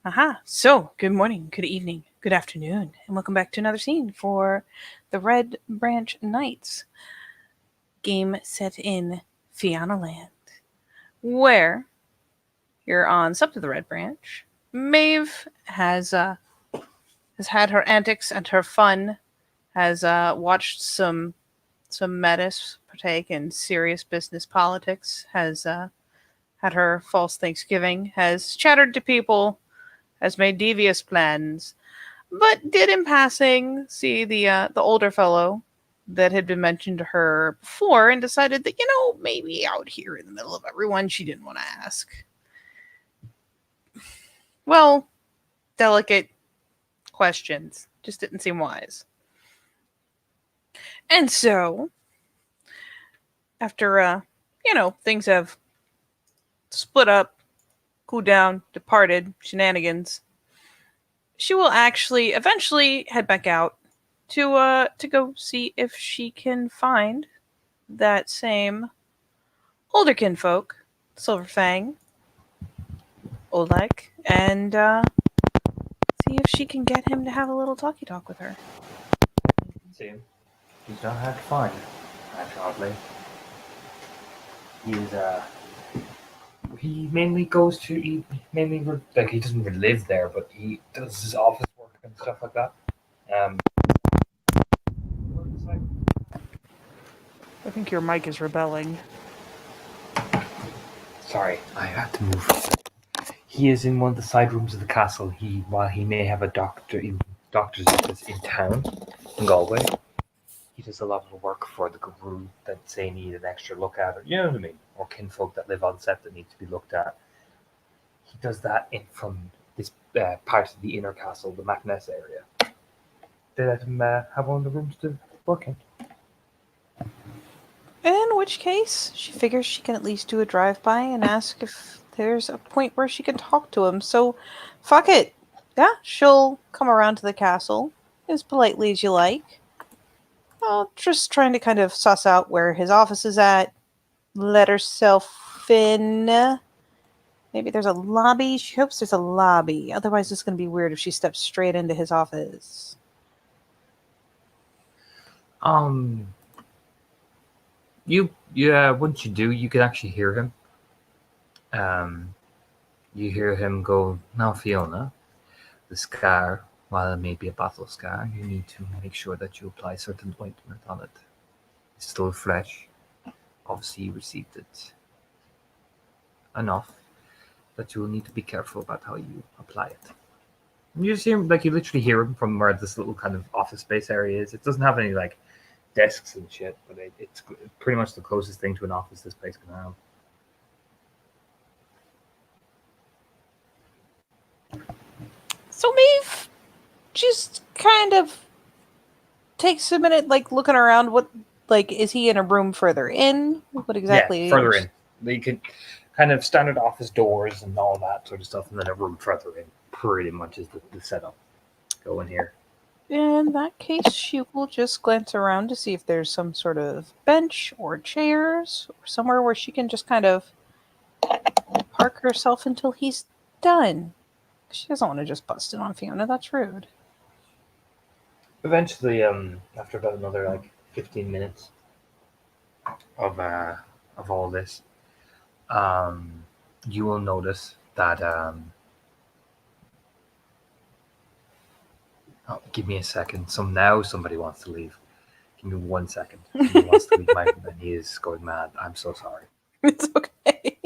Aha. So, good morning, good evening, good afternoon, and welcome back to another scene for the Red Branch Knights game set in Fianna Land, where you're on Sub to the Red Branch. Maeve has had her antics and her fun, has watched some Metis partake in serious business politics, has had her false Thanksgiving, has chattered to people, has made devious plans, but did in passing see the older fellow that had been mentioned to her before and decided that maybe out here in the middle of everyone she didn't want to ask. Well, delicate questions just didn't seem wise. And so after things have split up, cooled down, departed, shenanigans, she will actually eventually head back out to go see if she can find that same older kinfolk, Silverfang, Oleg, and see if she can get him to have a little talkie talk with her. See, he's not hard to find, unfortunately. He mainly goes to, he mainly, like, he doesn't really live there, but he does his office work and stuff like that. Um, I think your mic is rebelling. Sorry, I had to move. He is in one of the side rooms of the castle. While he may have a doctor's office in town, in Galway, he does a lot of the work for the group that say need an extra look at, or you know what I mean, or kinfolk that live on set that need to be looked at. He does that from this part of the inner castle, the Macness area. They let him have one of the rooms to work in. In which case, she figures she can at least do a drive-by and ask if there's a point where she can talk to him. So, fuck it. Yeah, she'll come around to the castle as politely as you like. Well, just trying to kind of suss out where his office is at. Let herself in. Maybe there's a lobby. She hopes there's a lobby. Otherwise, it's going to be weird if she steps straight into his office. Um, once you do, you can actually hear him. You hear him go, "Now, Fiona, the scar, while it may be a battle scar, you need to make sure that you apply certain ointment on it. It's still fresh. Obviously, you received it enough that you will need to be careful about how you apply it." And you just hear him, like, you literally hear him from where this little kind of office space area is. It doesn't have any, like, desks and shit, but it's pretty much the closest thing to an office this place can have. So Maeve just kind of takes a minute, like looking around. What, like, is he in a room further in? What Yeah, exactly? further in. They could kind of standard office doors and all that sort of stuff, and then a room further in. Pretty much is the setup. Go in here. In that case, she will just glance around to see if there's some sort of bench or chairs or somewhere where she can just kind of park herself until he's done. She doesn't want to just bust in on Fiona. That's rude. Eventually, after about another like 15 minutes of uh of all this, um, you will notice that oh, give me a second. Somebody wants to leave. Give me 1 second. Somebody wants to leave my and he is going mad. I'm so sorry. It's okay.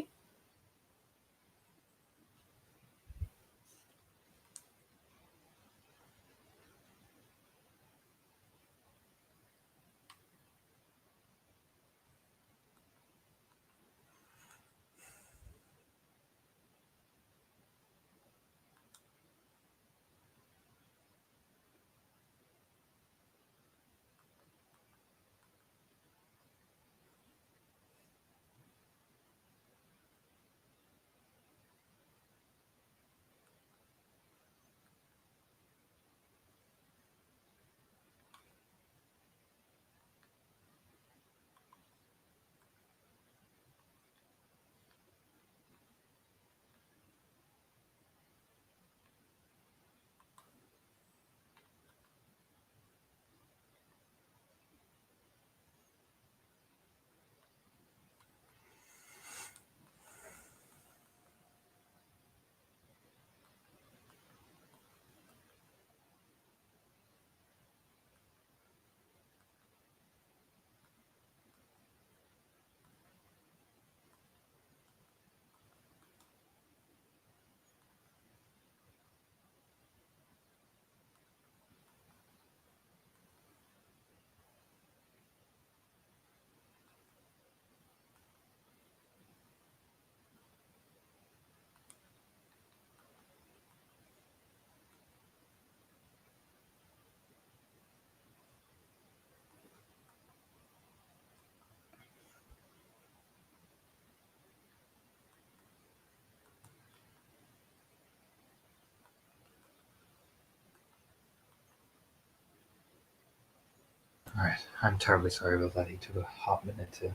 right. I'm terribly sorry about that. He took a hot minute to.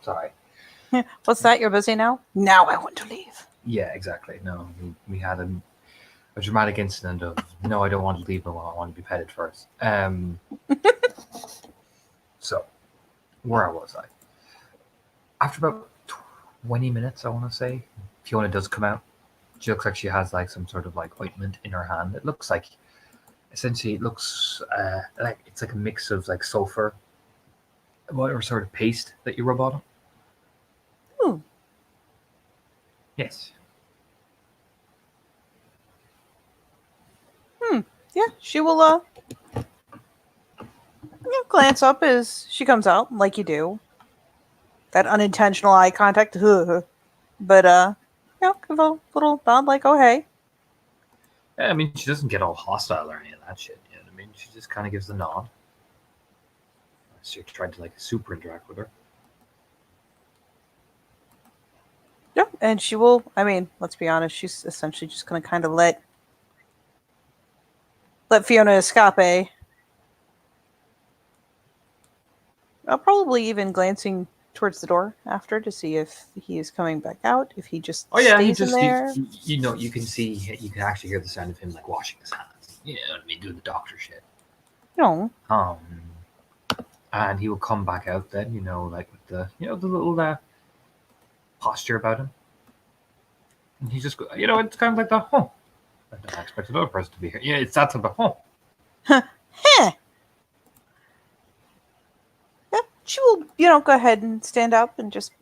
Sorry. What's that? You're busy now? Now I want to leave. Yeah, exactly. No, we had a dramatic incident of no, I don't want to leave. I want to be petted first. So, where was I? After about 20 minutes, I want to say, Fiona does come out. She looks like she has like some sort of like ointment in her hand. It looks like, essentially, it looks like it's like a mix of like sulfur, whatever sort of paste that you rub on them. Ooh. Yes. Yeah, she will glance up as she comes out, like you do. That unintentional eye contact. But give a little nod like, oh hey. Yeah, I mean, she doesn't get all hostile or any of that shit. You know what I mean? She just kind of gives the nod. She tried to like super interact with her. Yeah, and she will, I mean, let's be honest, she's essentially just gonna kind of let Fiona escape. Probably even glancing towards the door after to see if he is coming back out, if he just stays in there. You know, you can see, you can actually hear the sound of him like washing his hands. You know what I mean? Doing the doctor shit. No. And he will come back out then, like with the, the little posture about him. And he just, it's kind of like the, I don't expect another person to be here. Yeah, it's that type of, Heh. Yeah, she will, go ahead and stand up and just,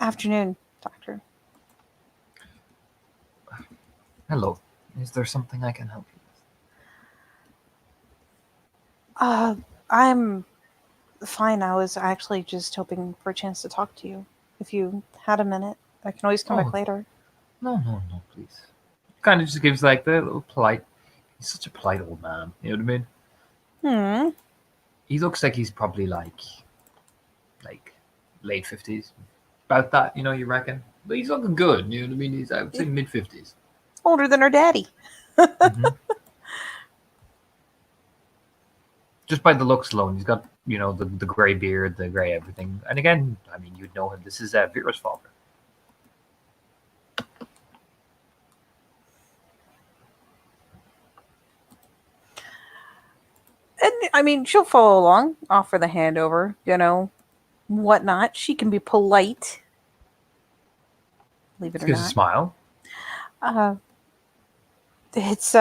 afternoon, doctor. Hello. Is there something I can help you with? I'm fine. I was actually just hoping for a chance to talk to you. If you had a minute, I can always come back later. No, please. Kind of just gives like the little polite. He's such a polite old man. You know what I mean? He looks like he's probably like late 50s. About that, you reckon? But he's looking good. You know what I mean? He's, I would say, mid 50s. Older than her daddy. Mm-hmm. Just by the looks alone, he's got, the grey beard, the grey everything. And again, I mean, you'd know him. This is Vera's father. And, I mean, she'll follow along, offer the hand over, whatnot. She can be polite. Believe it or not. Gives a smile. It's,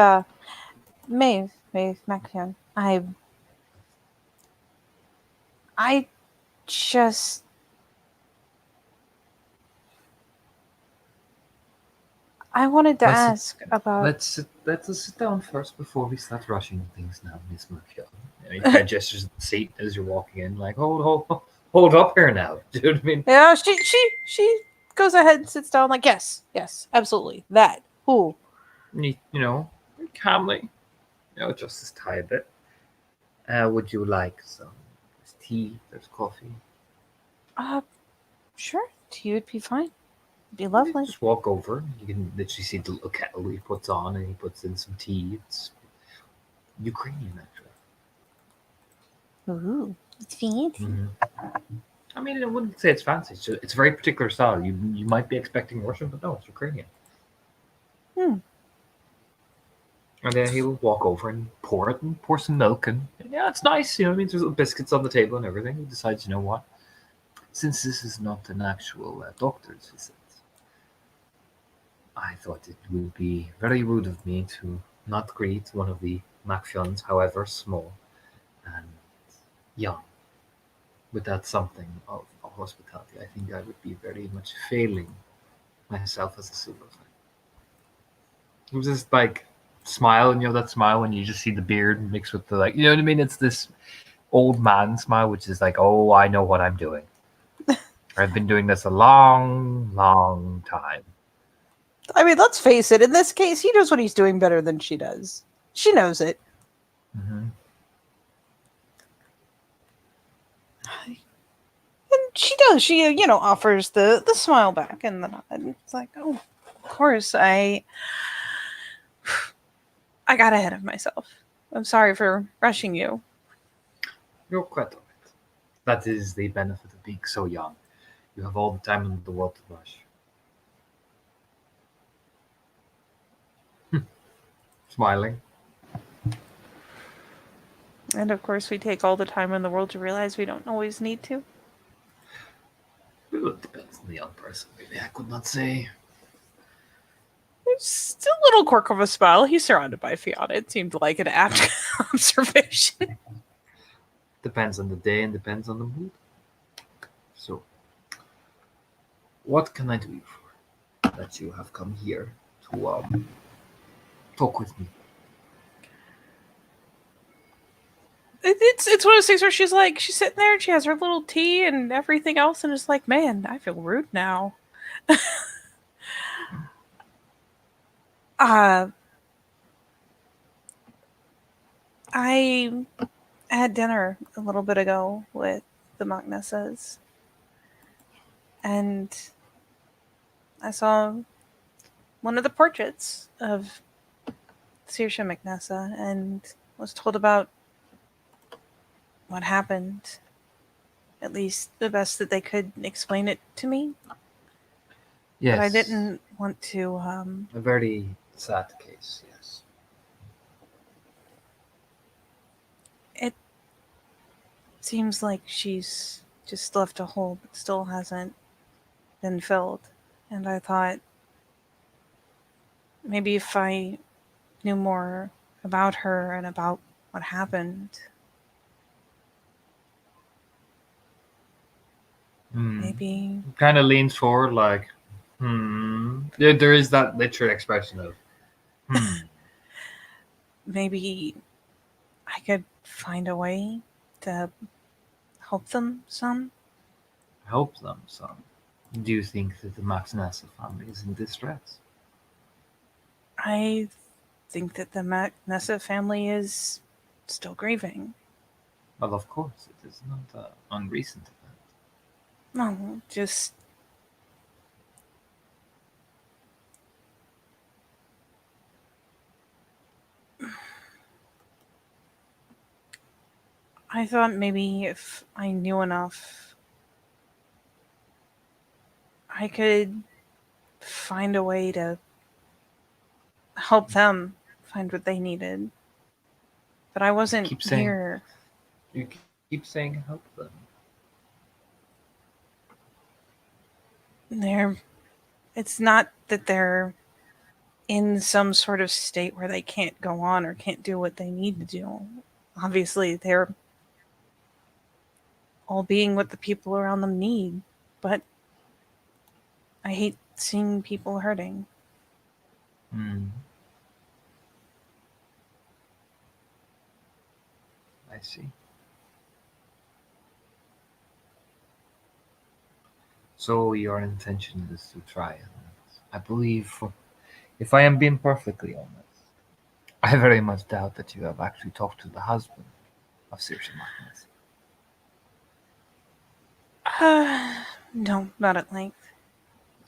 Maeve McFeon. I just... I wanted to ask about... Let's sit down first before we start rushing things now, Miss McFeon. He kind of gestures at the seat as you're walking in, like, hold up here now. Do you know what I mean? Yeah, she goes ahead and sits down, like, yes, absolutely. That. Who? Calmly, adjust his tie a bit. Would you like some tea? There's coffee. Sure. Tea would be fine. It'd be lovely. Just walk over. You can literally see the little kettle he puts on, and he puts in some tea. It's Ukrainian, actually. Ooh, it's fancy. Mm-hmm. I mean, I wouldn't say it's fancy. It's a very particular style. You might be expecting Russian, but no, it's Ukrainian. And then he'll walk over and pour some milk, and yeah, it's nice. You know what I mean? There's little biscuits on the table and everything. He decides, you know what? Since this is not an actual doctor's visit, I thought it would be very rude of me to not greet one of the McFeons, however small and young, without something of hospitality. I think I would be very much failing myself as a silver. It was just like smile, and that smile when you just see the beard mixed with the, like, you know what I mean? It's this old man smile, which is like, oh, I know what I'm doing. I've been doing this a long, long time. I mean, let's face it. In this case, he knows what he's doing better than she does. She knows it. Mm-hmm. And she does. She, offers the smile back, and the nod. It's like, oh, of course, I got ahead of myself. I'm sorry for rushing you. You're quite alright. That is the benefit of being so young. You have all the time in the world to rush. Smiling. And of course, we take all the time in the world to realize we don't always need to. Well, it depends on the young person, really. I could not say. There's still a little quirk of a smile. He's surrounded by Fiona. It seemed like an apt observation. Depends on the day and depends on the mood. So, what can I do for that you have come here to talk with me? It's one of those things where she's sitting there and she has her little tea and everything else, and it's like, man, I feel rude now. I had dinner a little bit ago with the Magnessas, and I saw one of the portraits of Saoirse McNessa and was told about what happened. At least the best that they could explain it to me. Yes. But I didn't want to. A very sad case, yes. It seems like she's just left a hole that still hasn't been filled. And I thought maybe if I knew more about her and about what happened, maybe. Kind of leans forward, like, There is that literal expression of, Maybe I could find a way to help them some. Help them some. Do you think that the Max Nassa family is in distress? I think that the Nessa family is still grieving. Well, of course, it is not an unrecent event. No, just. I thought maybe if I knew enough, I could find a way to help them find what they needed. But I wasn't here. You keep saying help them. It's not that they're in some sort of state where they can't go on or can't do what they need to do. Obviously, they're all being what the people around them need. But I hate seeing people hurting. I see. So your intention is to try and I believe, if I am being perfectly honest, I very much doubt that you have actually talked to the husband of Saoirse McNessa. No, not at length.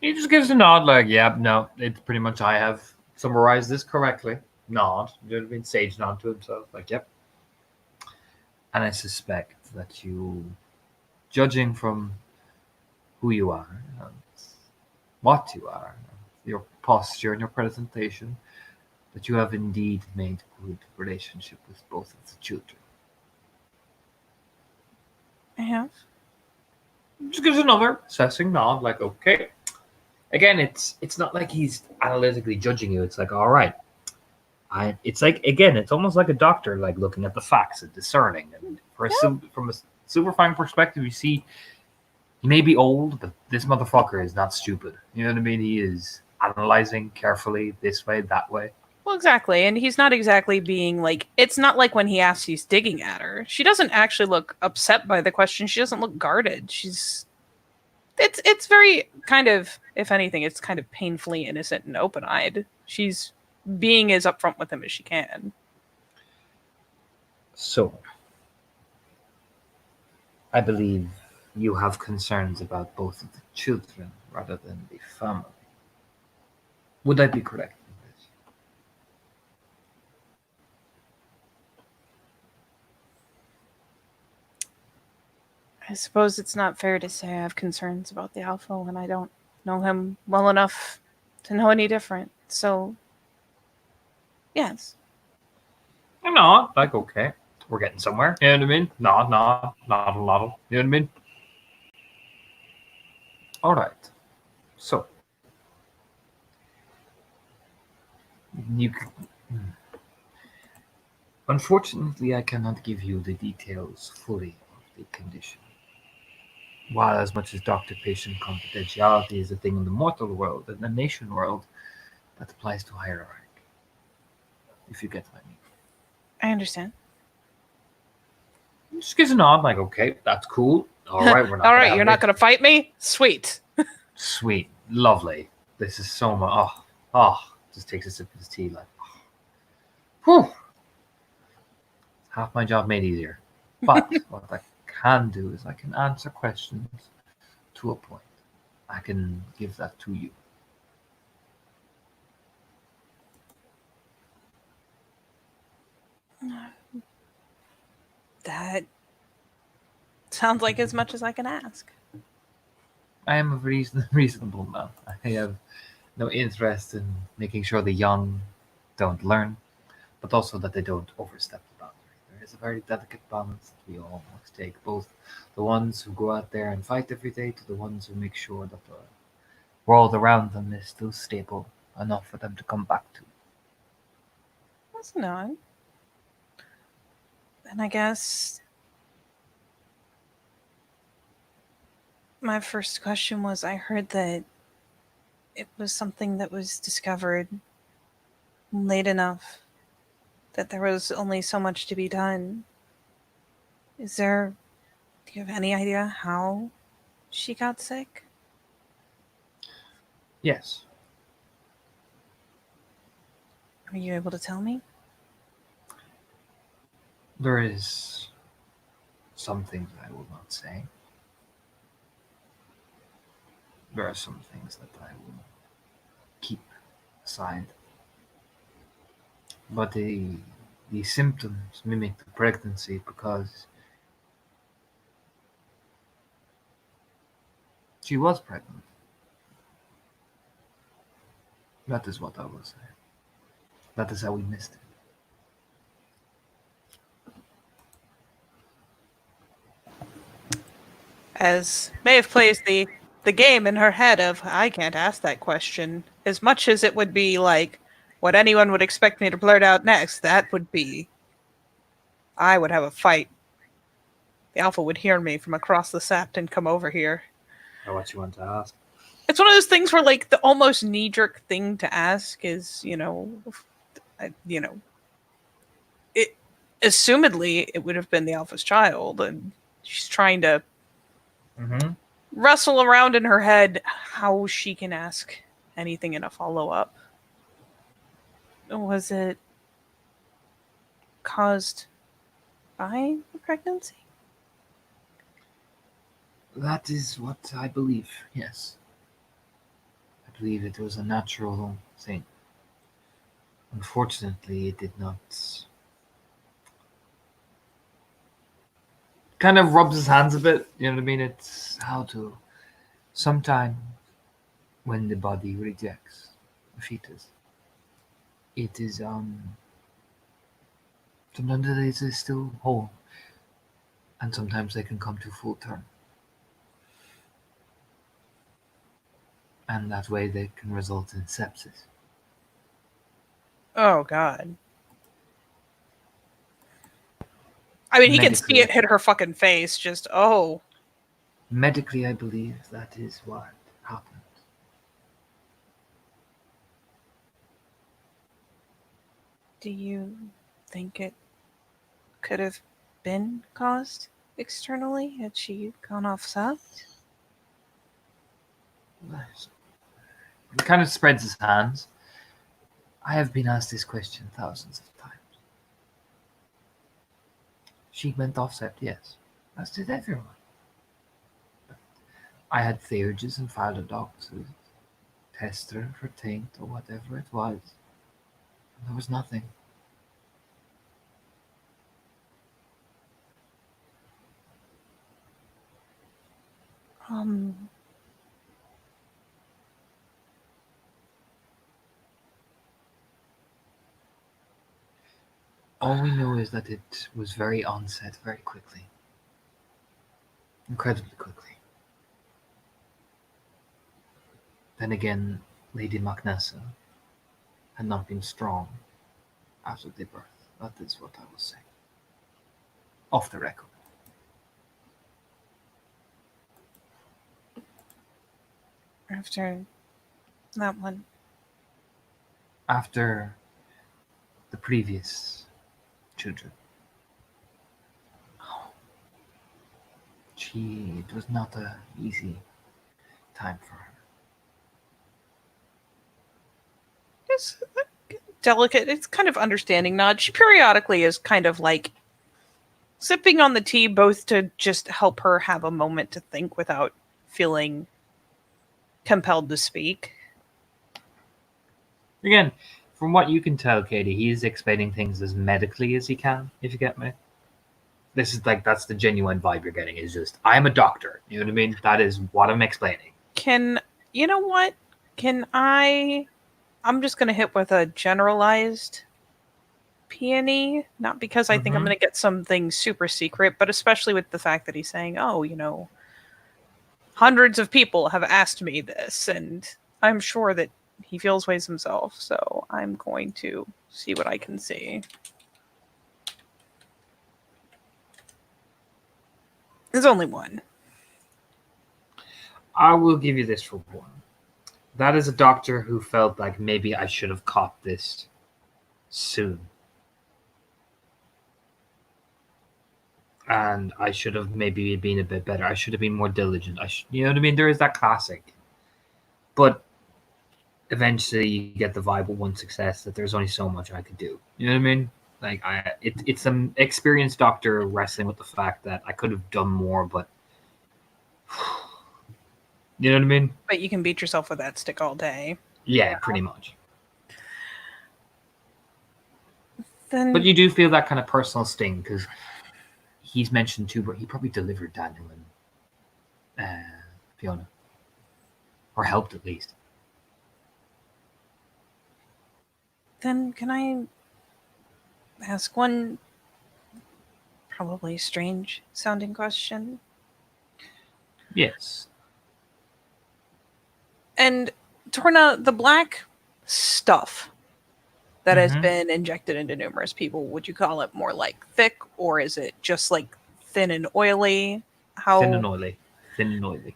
He just gives a nod, like, yeah, no, it's pretty much, I have summarized this correctly. Nod. You know what I mean? Sage nod to himself, like, yep. And I suspect that you, judging from who you are and what you are, your posture and your presentation, that you have indeed made good relationship with both of the children. I have. Just gives another assessing nod, like, okay. Again, it's not like he's analytically judging you. It's like, all right. It's like, again, it's almost like a doctor, like looking at the facts and discerning. And from a super fine perspective, you see, he may be old, but this motherfucker is not stupid. You know what I mean? He is analyzing carefully this way, that way. Well, exactly. And he's not exactly being like, it's not like when he asks, he's digging at her. She doesn't actually look upset by the question. She doesn't look guarded. It's very kind of, if anything, it's kind of painfully innocent and open-eyed. She's being as upfront with him as she can. So, I believe you have concerns about both of the children rather than the family. Would I be correct in this? I suppose it's not fair to say I have concerns about the Alpha when I don't know him well enough to know any different. So, yes. No, like, okay. We're getting somewhere. You know what I mean? No, not a lot. You know what I mean? All right. So, you. Unfortunately, I cannot give you the details fully of the condition. While as much as doctor-patient confidentiality is a thing in the mortal world, in the nation world, that applies to higher rank. If you get what I mean. I understand. Just gives a nod, like, okay, that's cool. All right, we're not. All gonna right, have you're an not going to fight me? Sweet. Sweet, lovely. This is so much. Oh, just takes a sip of his tea, like, whew. Half my job made easier. But what I can do is I can answer questions to a point. I can give that to you. That sounds like as much as I can ask. I am a reasonable man. I have no interest in making sure the young don't learn, but also that they don't overstep the boundary. There is a very delicate balance that we all must take, both the ones who go out there and fight every day to the ones who make sure that the world around them is still stable enough for them to come back to. That's a nod. And I guess my first question was I heard that it was something that was discovered late enough that there was only so much to be done. Do you have any idea how she got sick? Yes, Are you able to tell me? there is some things I will not say. There are some things that I will keep aside. But the symptoms mimic the pregnancy because she was pregnant. That is what I will say. That is how we missed it. As Maeve plays the game in her head of I can't ask that question, as much as it would be like what anyone would expect me to blurt out next, that would be I would have a fight. The Alpha would hear me from across the Sept and come over here. Or what you want to ask? It's one of those things where like the almost knee-jerk thing to ask is, it assumedly it would have been the Alpha's child, and she's trying to Mm-hmm. wrestle around in her head how she can ask anything in a follow-up. Was it caused by the pregnancy? That is what I believe, yes. I believe it was a natural thing. Unfortunately, it did not. Kind of rubs his hands a bit, you know what I mean? It's how to. Sometime when the body rejects a fetus, it is, sometimes it is still whole, and sometimes they can come to full term. And that way they can result in sepsis. Oh god. I mean, he can see it hit her fucking face, just, oh. Medically, I believe that is what happened. Do you think it could have been caused externally? Had she gone off Sept? He kind of spreads his hands. I have been asked this question thousands of times. She went off Sept, yes. As did everyone. I had Theurges and Philodox who test her for taint or whatever it was. There was nothing. Um, All we know is that it was very onset, very quickly. Incredibly quickly. Then again, Lady Macnessa had not been strong after the birth. That is what I will say. Off the record. after that one. After the previous children. It was not an easy time for her. It's delicate. It's kind of understanding nod. She periodically is kind of like sipping on the tea, both to just help her have a moment to think without feeling compelled to speak. Again, from what you can tell, Katie, he's explaining things as medically as he can, if you get me. This is like, that's the genuine vibe you're getting, is just, I'm a doctor. You know what I mean? That is what I'm explaining. You know what? I'm just going to hit with a generalized peony, not because I think I'm Mhm. going to get something super secret, but especially with the fact that he's saying, oh, hundreds of people have asked me this, and I'm sure that he feels ways himself, so I'm going to see what I can see. There's only one. I will give you this for one. That is a doctor who felt like maybe I should have caught this soon. And I should have maybe been a bit better. I should have been more diligent. You know what I mean? There is that classic. But eventually you get the vibe of one success that there's only so much I could do. You know what I mean? Like it's an experienced doctor wrestling with the fact that I could have done more, but you know what I mean? But you can beat yourself with that stick all day. Yeah, pretty much. Then, But you do feel that kind of personal sting because he's mentioned too, but he probably delivered Daniel and Fiona, or helped at least. then can I ask one probably strange sounding question? Yes. And Torna, the black stuff that has Mhm. been injected into numerous people, would you call it more like thick, or is it just like thin and oily? How Thin and oily. Thin and oily.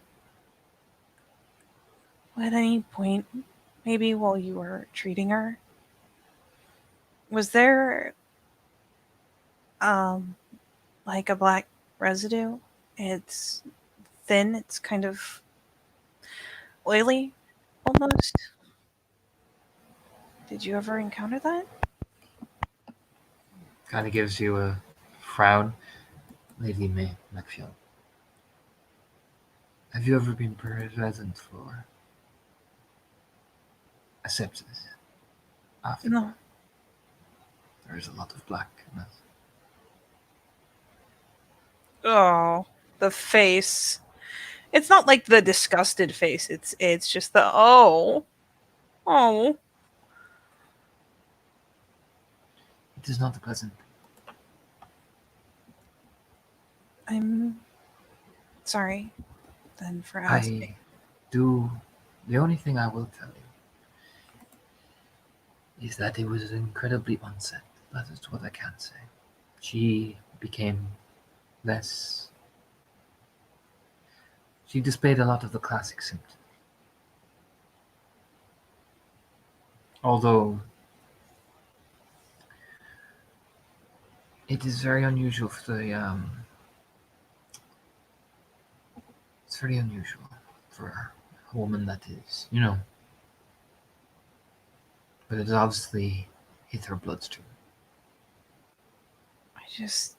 at any point, maybe while you were treating her, was there um like a black residue? It's thin, it's kind of oily almost. Did you ever encounter that? Kind of gives you a frown. Lady May McFion. Have you ever been present for a sepsis? After No. there is a lot of blackness. Oh, the face. It's not like the disgusted face. It's just the oh. It is not pleasant. I'm sorry then for asking. I do. The only thing I will tell you is that it was incredibly onset. That is what I can say. She became less. She displayed a lot of the classic symptoms. Although it is very unusual for the it's very unusual for a woman that is, but it obviously hit her bloodstream. I just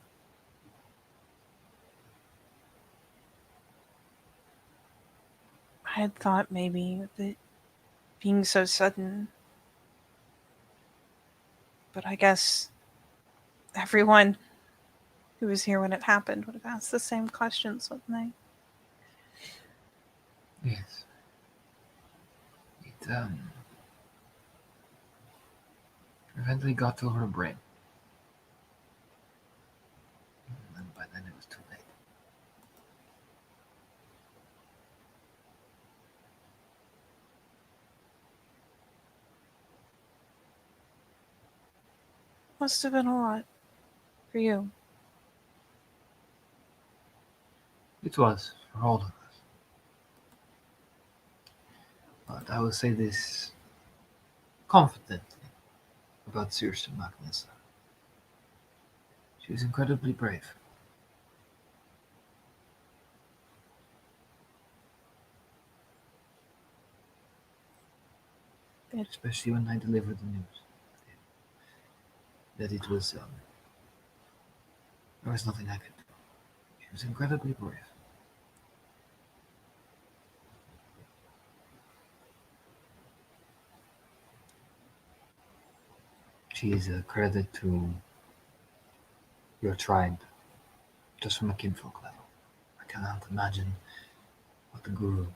I had thought maybe that being so sudden, but I guess everyone who was here when it happened would have asked the same questions, wouldn't they? Yes. It eventually got to her brain. And by then it was too late. Must have been a lot for you. It was for all of us. But I will say this confidently about Circe Magnus. She was incredibly brave. Especially when I delivered the news that it was there was nothing I could do. She was incredibly brave. She is a credit to your tribe, just from a kinfolk level. I cannot imagine what the guru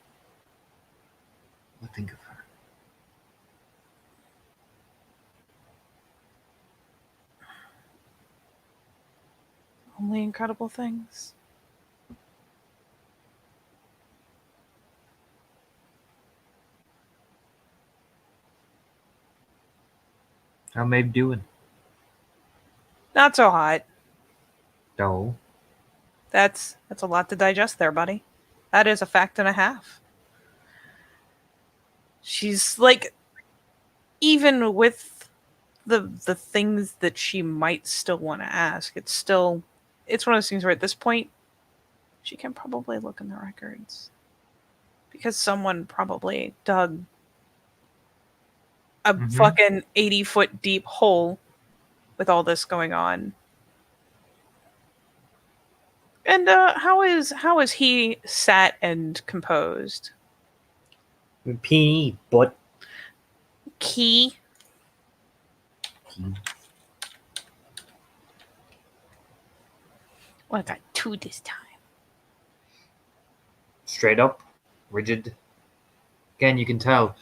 would think of her. Only incredible things. How Mabe doing? Not so hot. No. That's a lot to digest there, buddy. That is a fact and a half. She's like, even with the things that she might still want to ask, it's one of those things where at this point she can probably look in the records because someone probably dug a fucking 80-foot deep hole with all this going on. And how is he sat and composed? P, but Key. Well, I got two this time. Straight up, rigid. Again, you can tell.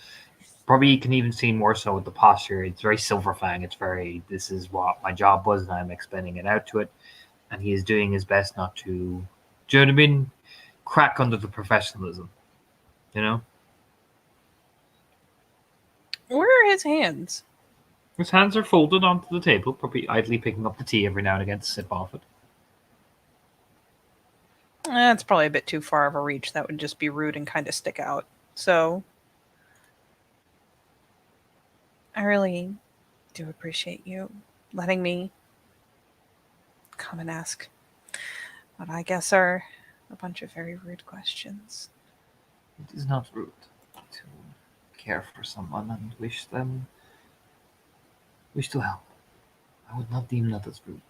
Probably you can even see more so with the posture. It's very Silver Fang. It's very, this is what my job was, and I'm explaining it out to it. And he is doing his best not to, do you know what I mean? Crack under the professionalism. You know? Where are his hands? His hands are folded onto the table, probably idly picking up the tea every now and again to sip off it. That's probably a bit too far of a reach. That would just be rude and kind of stick out. So, I really do appreciate you letting me come and ask what I guess are a bunch of very rude questions. It is not rude to care for someone and wish to help. I would not deem that as rude.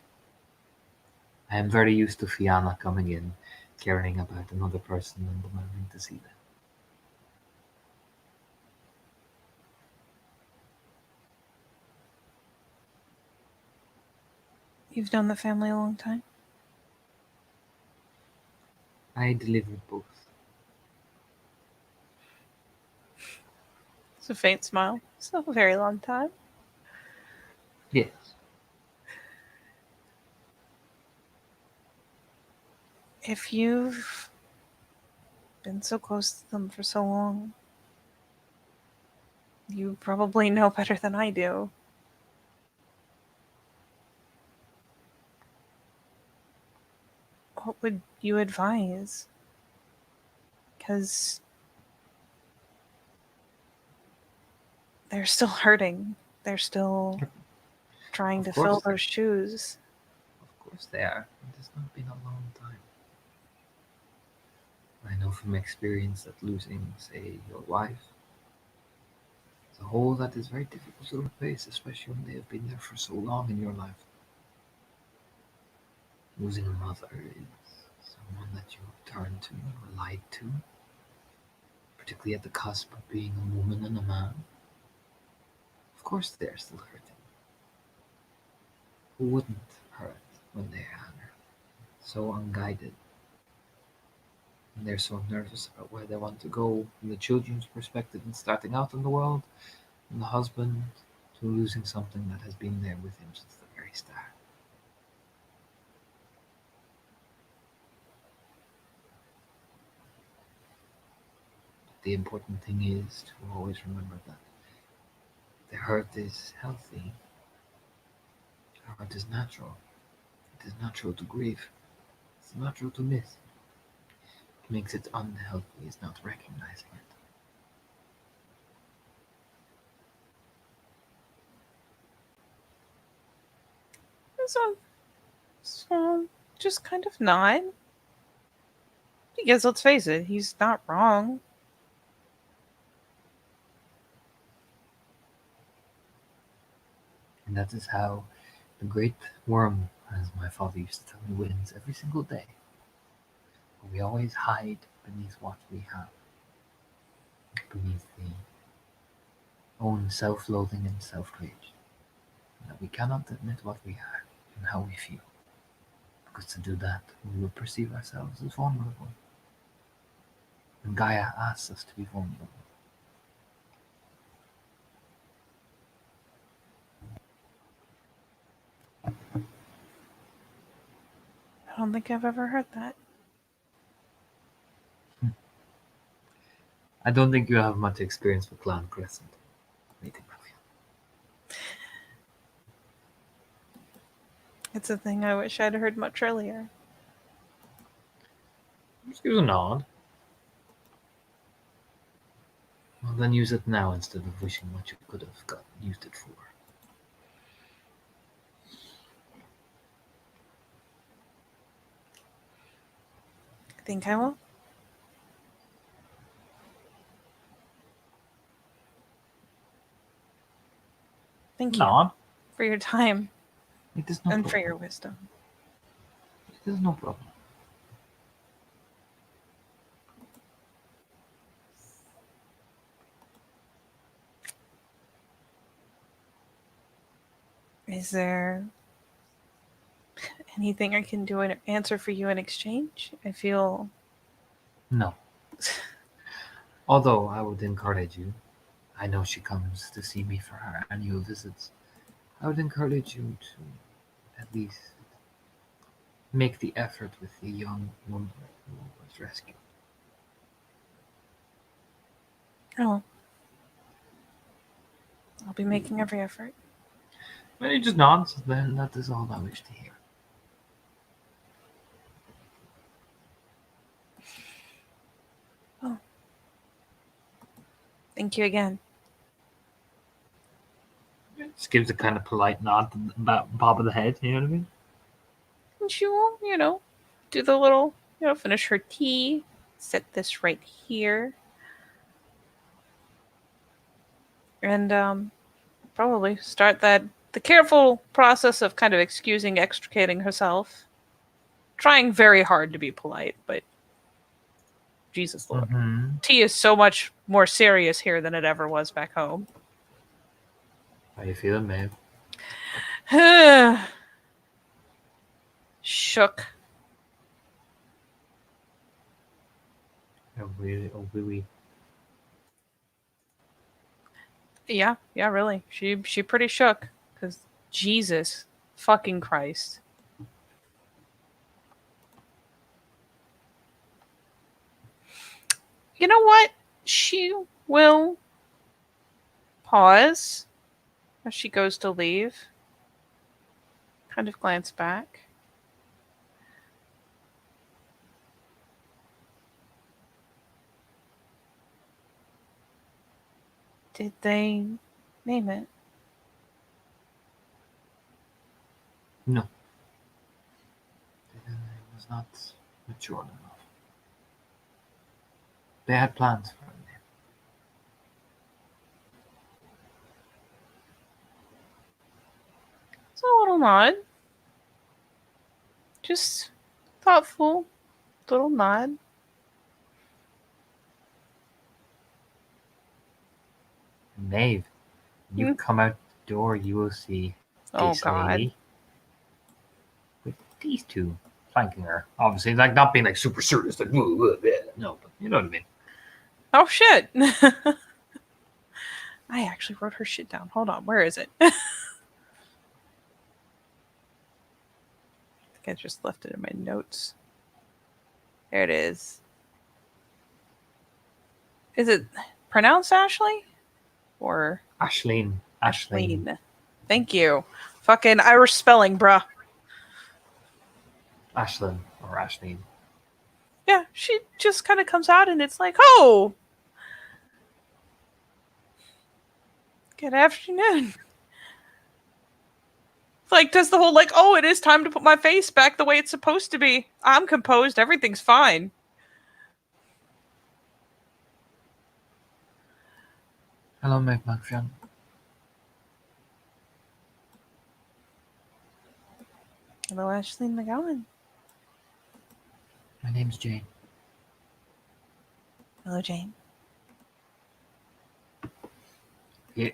I am very used to Fianna coming in, caring about another person and demanding to see them. You've known the family a long time? I delivered both. It's a faint smile. It's not a very long time. Yes. If you've been so close to them for so long, you probably know better than I do. What would you advise? Because they're still hurting. They're still trying Of to course fill they- those shoes. Of course they are. It has not been a long time. I know from experience that losing, say, your wife, is a hole that is very difficult to replace, especially when they have been there for so long in your life. Losing a mother is someone that you have turned to or lied to, particularly at the cusp of being a woman and a man. Of course they're still hurting. Who wouldn't hurt when they are so unguided? And they're so nervous about where they want to go from the children's perspective and starting out in the world, and the husband to losing something that has been there with him since the very start. The important thing is to always remember that the hurt is healthy. Hurt is natural. It is natural to grieve. It's natural to miss. What makes it unhealthy is not recognizing it. So just kind of nod. Because let's face it, he's not wrong. And that is how the great worm, as my father used to tell me, wins every single day. But we always hide beneath what we have, beneath the own self-loathing and self-rage. And that we cannot admit what we are and how we feel. Because to do that, we will perceive ourselves as vulnerable. And Gaia asks us to be vulnerable. I don't think I've ever heard that. I don't think you have much experience with Clan Crescent. It's a thing I wish I'd heard much earlier. Just use a nod. Well, then use it now instead of wishing what you could have used it for. I think I will. Thank you Nod. for your time It is no and problem. for your wisdom. It is no problem. Is there anything I can do and answer for you in exchange? I feel No. Although I would encourage you, I know she comes to see me for her annual visits. I would encourage you to at least make the effort with the young woman who was rescued. oh, I'll be making every effort. When he just nods, then that is all I wish to hear. Oh, thank you again. Just gives a kind of polite nod to the bob of the head, you know what I mean? And she will, do the little, finish her tea. Set this right here. And probably start the careful process of kind of excusing, extricating herself. Trying very hard to be polite, but Jesus Lord. Mm-hmm. Tea is so much more serious here than it ever was back home. How you feeling, babe? Shook. Oh, really? Yeah, really. She pretty shook. Because Jesus fucking Christ. You know what? She will pause as she goes to leave. Kind of glance back. Did they name it? No. It was not mature enough. They had plans for it. It's a little nod. Just thoughtful little nod. Maeve, you come out the door, you will see this lady with these two flanking her. Obviously, like not being like super serious, like No, but you know what I mean. Oh shit! I actually wrote her shit down. Hold on, where is it? I think I just left it in my notes. There it is. Is it pronounced Ashley? Or Ashleen. Ashleen? Thank you. Fucking Irish spelling, bruh. Ashlyn or Ashleen. Yeah, she just kind of comes out and it's like, oh, good afternoon. Like, does the whole, like, oh, it is time to put my face back the way it's supposed to be. I'm composed. Everything's fine. Hello, McMahon. Hello, Ashleen McGowan. My name's Jane. Hello, Jane. Yeah,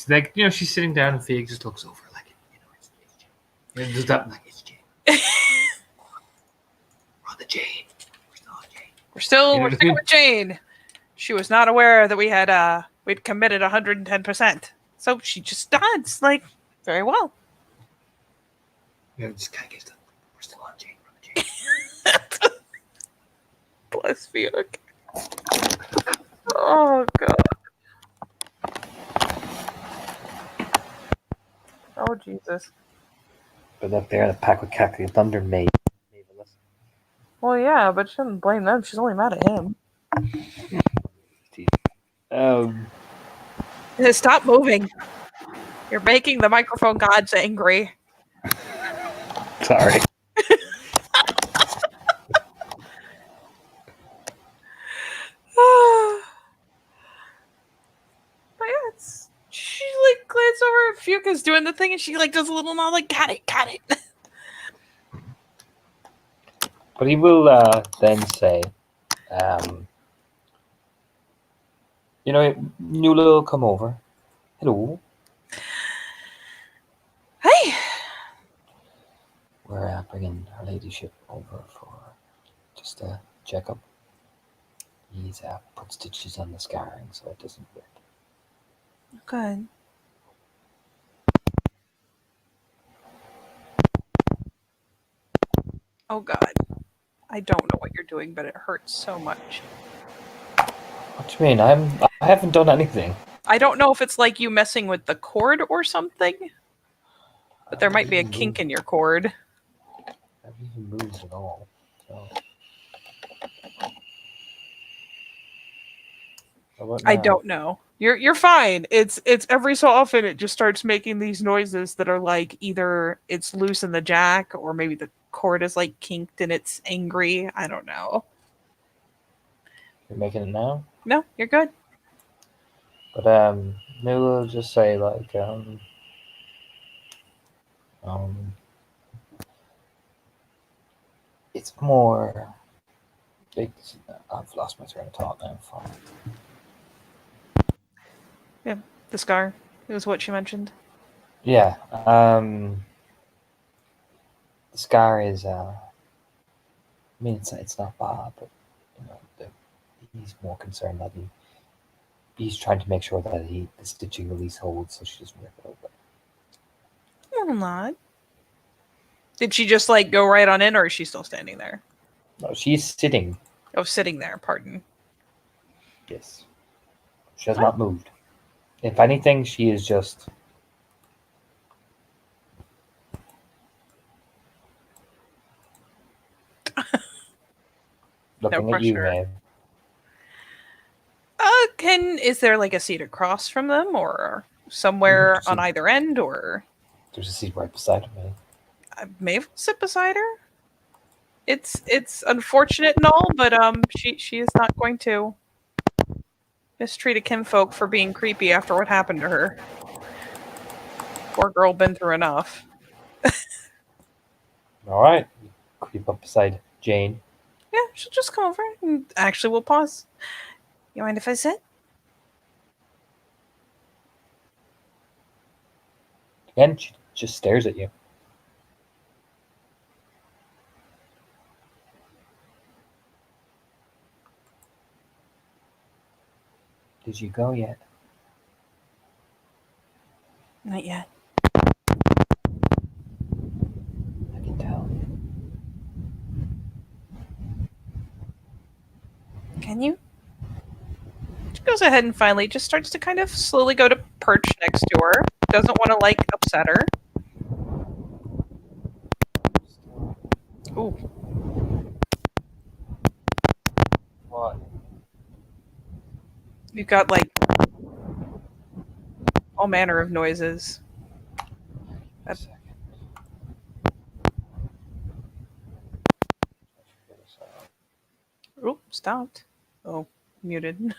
like, you know, she's sitting down and Fig just looks over like, you know, it's Jane. And does that like it's Jane. We're on the Jane. We're still on Jane. We're sticking with Jane. She was not aware that we'd committed 110%. So she just nods, like, very well. Yeah, just kind of gets them. We're still on Jane. We're on Jane. Bless Fiuk. Oh, God. Oh, Jesus. But up there, the pack with Cackling Thunder made. Well, yeah, but she doesn't blame them. She's only mad at him. Stop moving. You're making the microphone gods angry. Sorry. But yeah, she like glances over at Fuka's doing the thing and she like does a little nod like, got it. But he will then say, you know, Nuala will come over. Hello. Hey. We're bringing her ladyship over for just a checkup. He's put stitches on the scarring so it doesn't rip. Good. Oh, God. I don't know what you're doing, but it hurts so much. What do you mean? I haven't done anything. I don't know if it's like you messing with the cord or something, but there might be a kink in your cord. I haven't even moved at all. So. I don't know. You're fine. It's every so often it just starts making these noises that are like either it's loose in the jack or maybe the cord is like kinked and it's angry. I don't know. You're making it now? No, you're good. But maybe we'll just say like it's more. I've lost my train of thought now. Fine. Yeah, the scar. It was what she mentioned. Yeah. The scar is. I mean, it's not bad, but you know, he's more concerned that he's trying to make sure that the stitching at least holds, so she doesn't rip it open. Well, not. Did she just like go right on in, or is she still standing there? No, she's sitting. Oh, sitting there. Pardon. Yes. She has not moved. If anything, she is just. Looking at you, man. Is there like a seat across from them or somewhere on either end, or? There's a seat right beside me. Maeve will sit beside her. It's unfortunate and all, but she is not going to mistreat a kinfolk for being creepy after what happened to her. Poor girl been through enough. Alright. Creep up beside Jane. Yeah, she'll just come over and actually we'll pause. You mind if I sit? Again, she just stares at you. Did you go yet? Not yet. I can tell. Can you? She goes ahead and finally just starts to kind of slowly go to perch next to her. Doesn't want to, like, upset her. Ooh. What? You've got, like, all manner of noises. A second. Ooh, stopped. Oh, muted.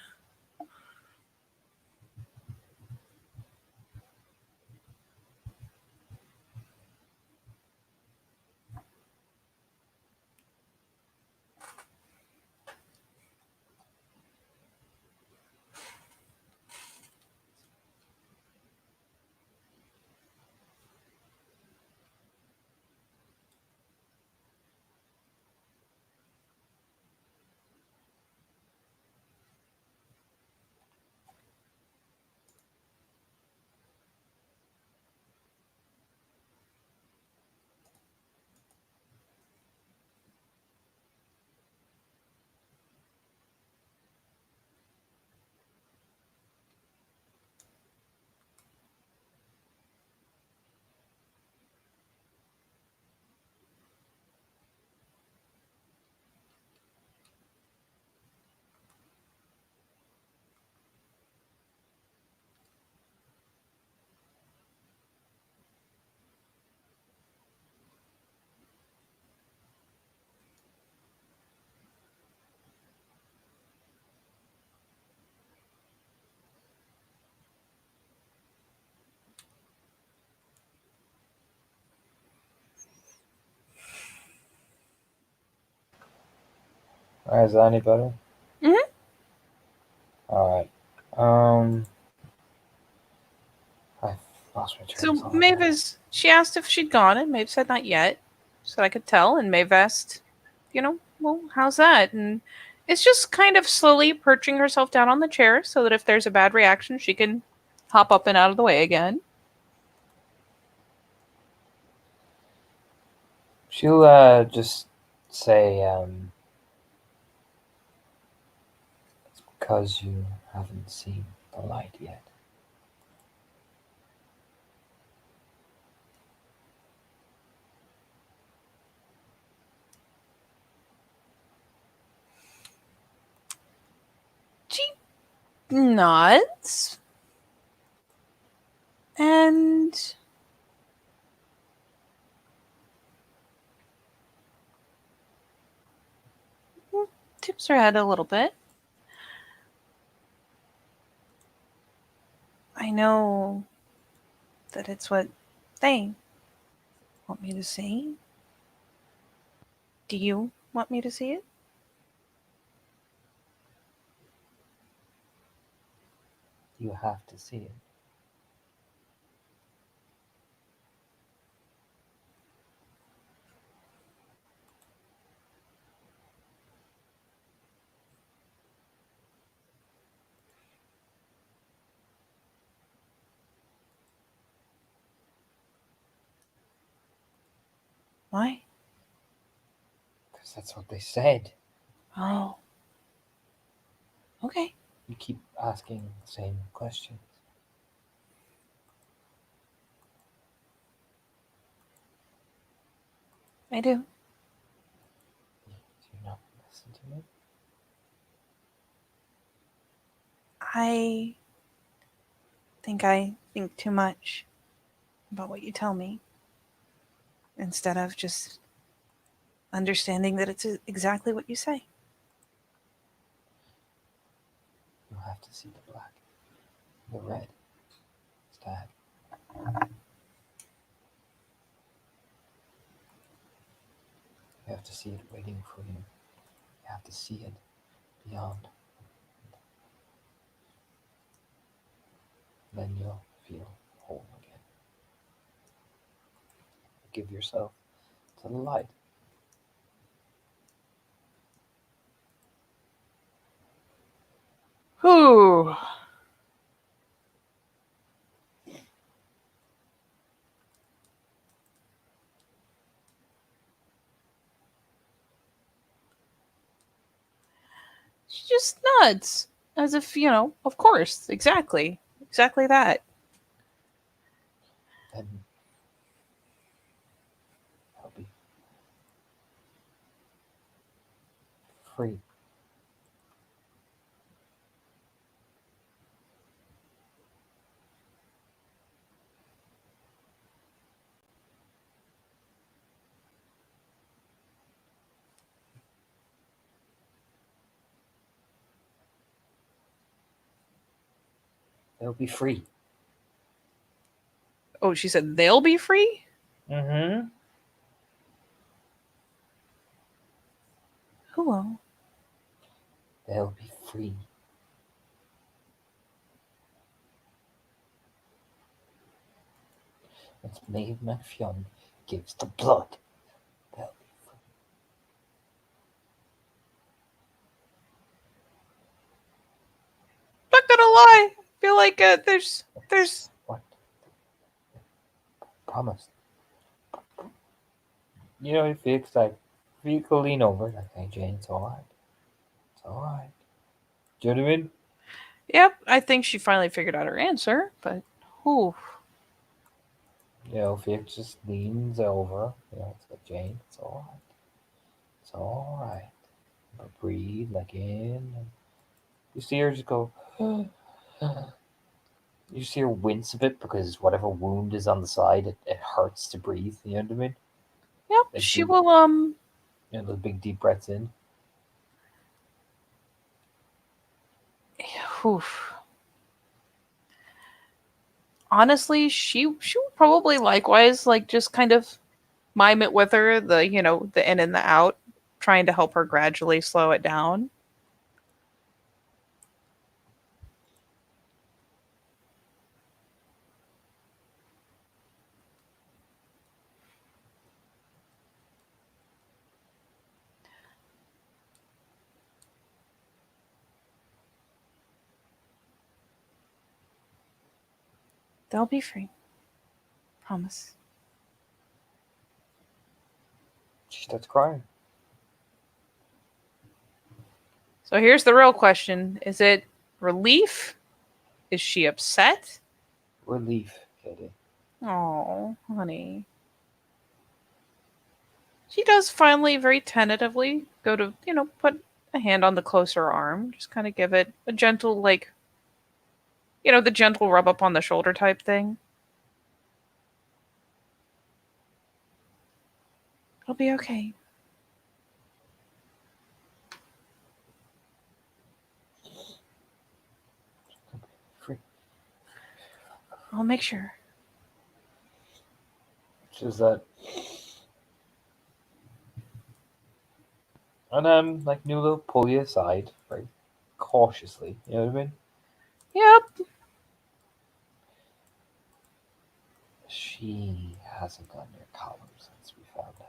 Alright, is that any better? Mhm. Alright. I lost my train So of thought. Mavis, she asked if she'd gone, and Maeve said not yet. So I could tell, and Maeve asked, well, how's that? And it's just kind of slowly perching herself down on the chair so that if there's a bad reaction, she can hop up and out of the way again. She'll just say, it's because you haven't seen the light yet. She nods and tips her head a little bit. I know that it's what they want me to see. Do you want me to see it? You have to see it. Why? Because that's what they said. Oh. Okay. You keep asking the same questions. I do. Do you not listen to me? I think too much about what you tell me instead of just understanding that it's exactly what you say. You have to see the black, the red. It's Dad. You have to see it waiting for you. You have to see it beyond. Then you'll feel whole again. Give yourself to the light. Whew. She's just nuts. As if, of course, exactly. Exactly that. Then I'll be free. They'll be free. Oh, she said they'll be free? Mm-hmm. Who will? They'll be free. Once Maeve McFionn gives the blood, they'll be free. Not gonna lie. I feel like there's. What? Promise. You know, if it's like, if you could lean over, like, hey, Jane, it's alright. It's alright. Do you know what I mean? Yep, I think she finally figured out her answer, but whew. You know, if it just leans over, you know, it's like, Jane, it's alright. It's alright. But breathe, like, in. And you see her just go, you see her wince a bit because whatever wound is on the side, it hurts to breathe. You know what I mean? Yep, Like, she you will know, those big deep breaths in. whew. Honestly, she would probably likewise like just kind of mime it with her, the in and the out, trying to help her gradually slow it down. They'll be free. Promise. She starts crying. So here's the real question. Is it relief? Is she upset? Relief, Katie. Oh, honey. She does finally, very tentatively, go to, put a hand on the closer arm. Just kind of give it a gentle, like, the gentle rub up on the shoulder type thing. It'll be okay. Free. I'll make sure. Just that. And like Nula will pull you aside, very cautiously. You know what I mean? Yep. She hasn't gotten your column since we found out.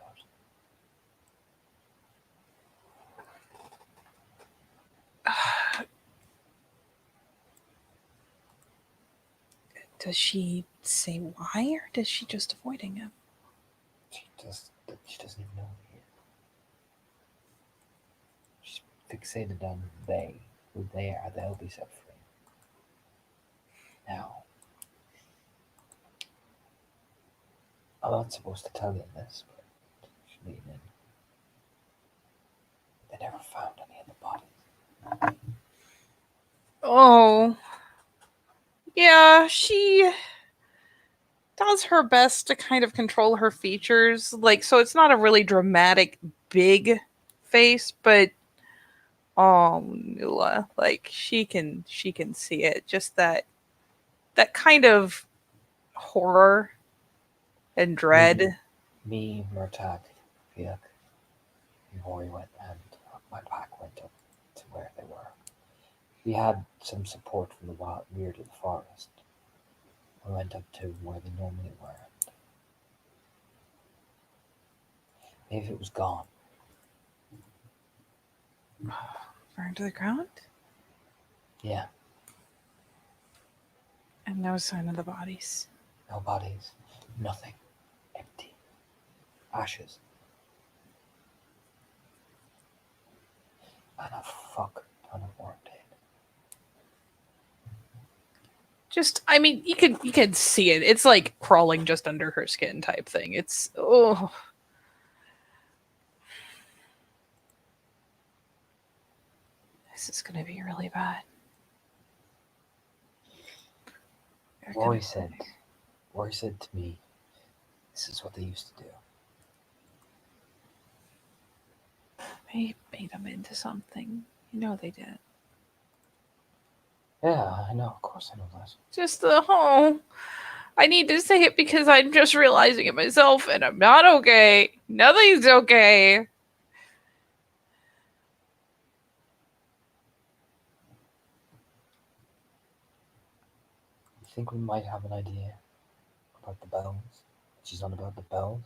Does she say why, or does she just avoiding him? She doesn't even know here. She's fixated on they, who they are. They'll be set free. Now, I'm not supposed to tell you this, but she's leaning in. They never found any of the bodies. Oh. Yeah, she does her best to kind of control her features. Like, so it's not a really dramatic, big face, but oh, Nula, like she can see it. Just that kind of horror and dread. Me, Murtagh, Fiach, before we went, and my pack went up to where they were. We had some support from the rear to the forest. We went up to where they normally were. Maybe it was gone. Burned to the ground, Yeah, and no sign of the bodies. no bodies, nothing, empty, ashes. And a fuck ton of worm dead. Just, I mean, you can see it. It's like crawling just under her skin type thing. It's oh. This is gonna be really bad. You're Rory gonna- said to me, this is what they used to do. They made them into something. You know they did. Yeah, I know, of course I know that. Just the oh. I need to say it because I'm just realizing it myself and I'm not okay. Nothing's okay. You think we might have an idea about the bells? She's on about the bells?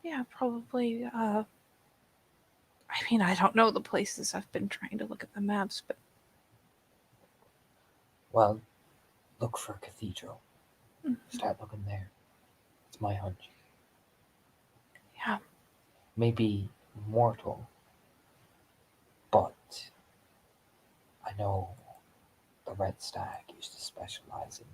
Yeah, probably. I mean, I don't know the places. I've been trying to look at the maps, but Well, look for a cathedral. Mhm. Start looking there. It's my hunch. yeah, Maybe mortal, but I know the red stag used to specialize in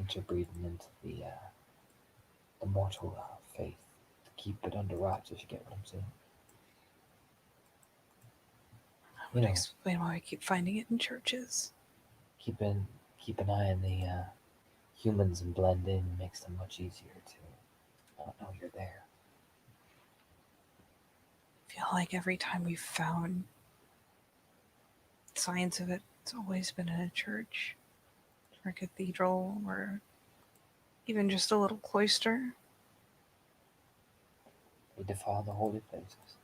interbreeding into the mortal faith to keep it under wraps, if you get what I'm saying. that would explain why I keep finding it in churches. Keep an eye on the humans and blend in makes them much easier to not know you're there. I feel like every time we've found signs of it, it's always been in a church or a cathedral or even just a little cloister. We defile the holy places.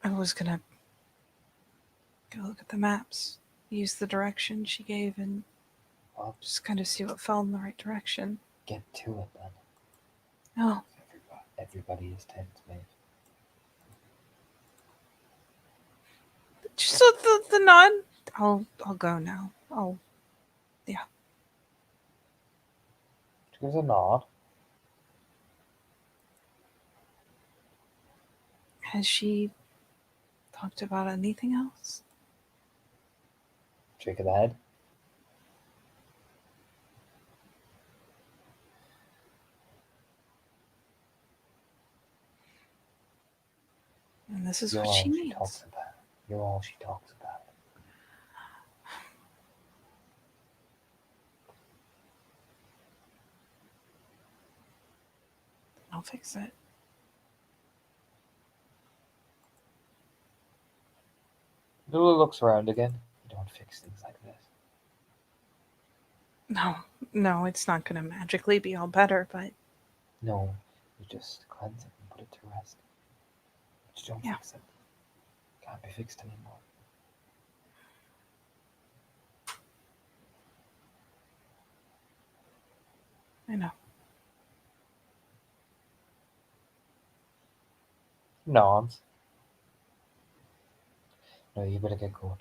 I was gonna go look at the maps, use the direction she gave, and Well, just kind of see what fell in the right direction. get to it then. Oh, Everybody is tent made. just the nod. I'll go now. She gives a nod. Has she talked about anything else? Shake of the head. And this is You're what all she she means. talks about. You're all she talks about. I'll fix it. Lula looks around again. You don't fix things like this. No, it's not going to magically be all better, but No, you just cleanse it and put it to rest. But you don't Yeah. fix it. Can't be fixed anymore. I know. Nods. No, you better get going.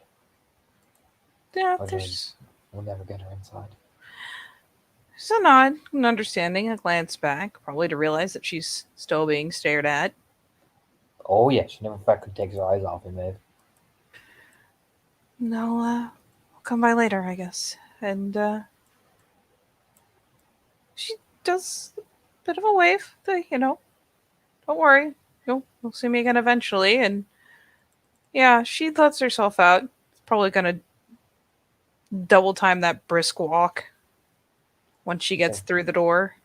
Yeah, Or there's we'll never get her inside. a nod, an understanding, a glance back, probably to realize that she's still being stared at. Oh yeah, she never fucking takes her eyes off him, babe. No, we'll come by later, I guess. And she does a bit of a wave. Don't worry. You'll see me again eventually. And yeah, she lets herself out. It's probably gonna double time that brisk walk once she gets Sure. through the door.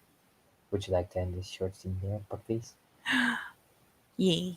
Would you like to end this short scene here, Buckface? Yay.